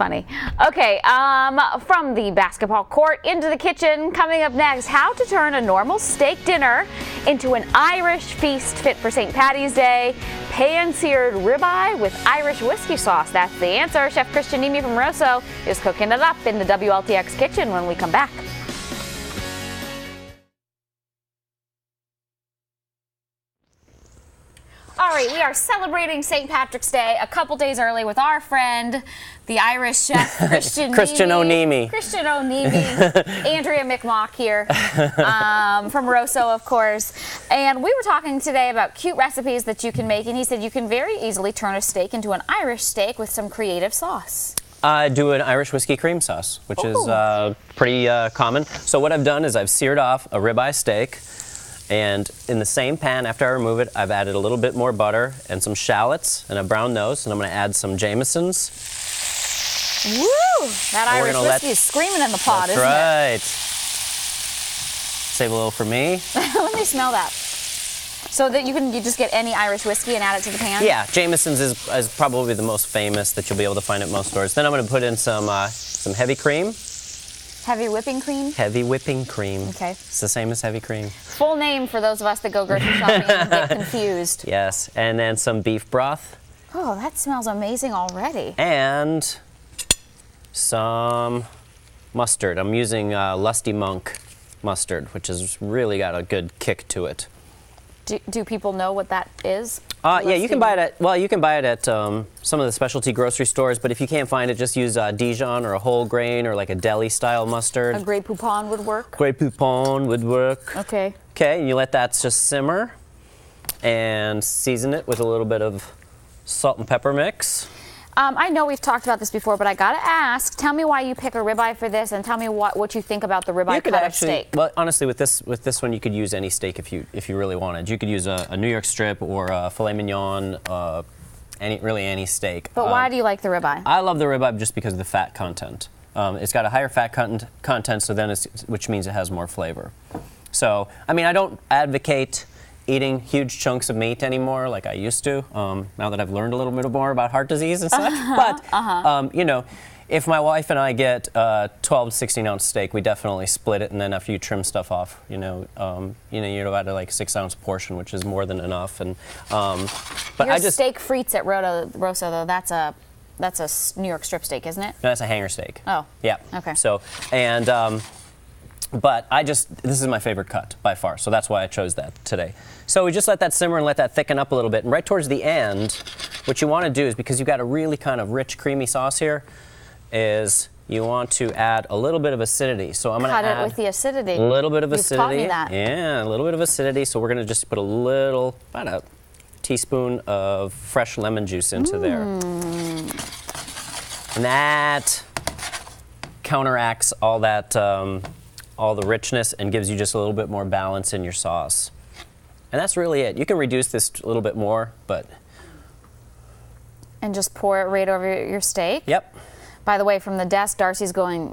Funny. Okay, from the basketball court into the kitchen, coming up next, how to turn a normal steak dinner into an Irish feast fit for St. Paddy's Day. Pan-seared ribeye with Irish whiskey sauce. That's the answer. Chef Kristian from Rosso is cooking it up in the WLTX kitchen when we come back. All right, we are celebrating St. Patrick's Day a couple days early with our friend, the Irish chef, Kristian O'Neill. Andrea McMock here from Rosso, of course. And we were talking today about cute recipes that you can make, and he said you can very easily turn a steak into an Irish steak with some creative sauce. I do an Irish whiskey cream sauce, which is pretty common. So what I've done is I've seared off a ribeye steak. And in the same pan, after I remove it, I've added a little bit more butter and some shallots and a brown nose, and I'm going to add some Jamesons. Woo! That Irish whiskey is screaming in the pot, isn't it? That's right. Save a little for me. Let me smell that. So that you just get any Irish whiskey and add it to the pan? Yeah, Jamesons is probably the most famous that you'll be able to find at most stores. Then I'm going to put in some heavy cream. Heavy whipping cream? Heavy whipping cream. Okay. It's the same as heavy cream. Full name for those of us that go grocery shopping and get confused. Yes, and then some beef broth. Oh, that smells amazing already. And some mustard. I'm using Lusty Monk mustard, which has really got a good kick to it. Do people know what that is? Yeah, you can buy it at some of the specialty grocery stores, but if you can't find it, just use Dijon or a whole grain or like a deli-style mustard. A Grey Poupon would work? Grey Poupon would work. Okay. Okay, and you let that just simmer and season it with a little bit of salt and pepper mix. I know we've talked about this before, but I gotta ask, tell me why you pick a ribeye for this, and tell me what you think about the ribeye cut of steak. Well, honestly, with this one, you could use any steak if you really wanted. You could use a New York strip or a filet mignon, really any steak. But why do you like the ribeye? I love the ribeye just because of the fat content. It's got a higher fat content, so then which means it has more flavor. So, I mean, I don't advocate eating huge chunks of meat anymore like I used to, now that I've learned a little bit more about heart disease and such. But, you know, if my wife and I get a 12 to 16 ounce steak, we definitely split it, and then after you trim stuff off, you're about like a 6 ounce portion, which is more than enough. And but your steak frites at Rosso, though, that's a New York strip steak, isn't it? No, that's a hanger steak. Oh. Yeah. Okay. So, and but this is my favorite cut by far, so that's why I chose that today. So we just let that simmer and let that thicken up a little bit, and right towards the end, what you want to do is, because you've got a really kind of rich, creamy sauce here, is you want to add a little bit of acidity. So I'm going to add it with the acidity. A little bit of acidity. You've taught me that. Yeah, a little bit of acidity. So we're going to just put about a teaspoon of fresh lemon juice into there. And that counteracts all that, all the richness, and gives you just a little bit more balance in your sauce. And that's really it. You can reduce this a little bit more, but... And just pour it right over your steak? Yep. By the way, from the desk, Darcy's going,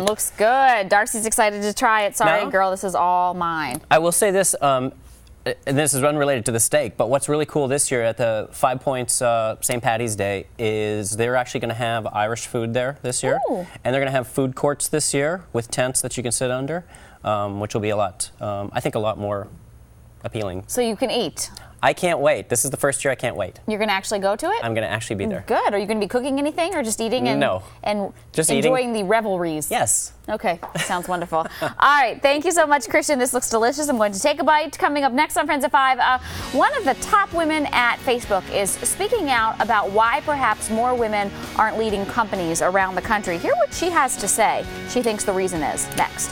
looks good. Darcy's excited to try it. Sorry, girl, this is all mine. I will say this, and this is unrelated to the steak, but what's really cool this year at the 5 Points St. Paddy's Day is they're actually going to have Irish food there this year. Ooh. And they're going to have food courts this year with tents that you can sit under, which will be I think a lot more appealing. So you can eat? I can't wait. This is the first year I can't wait. You're going to actually go to it? I'm going to actually be there. Good. Are you going to be cooking anything or just eating and, just enjoying the revelries? Yes. Okay. Sounds wonderful. All right. Thank you so much, Kristian. This looks delicious. I'm going to take a bite. Coming up next on Friends at 5, one of the top women at Facebook is speaking out about why perhaps more women aren't leading companies around the country. Hear what she has to say. She thinks the reason is next.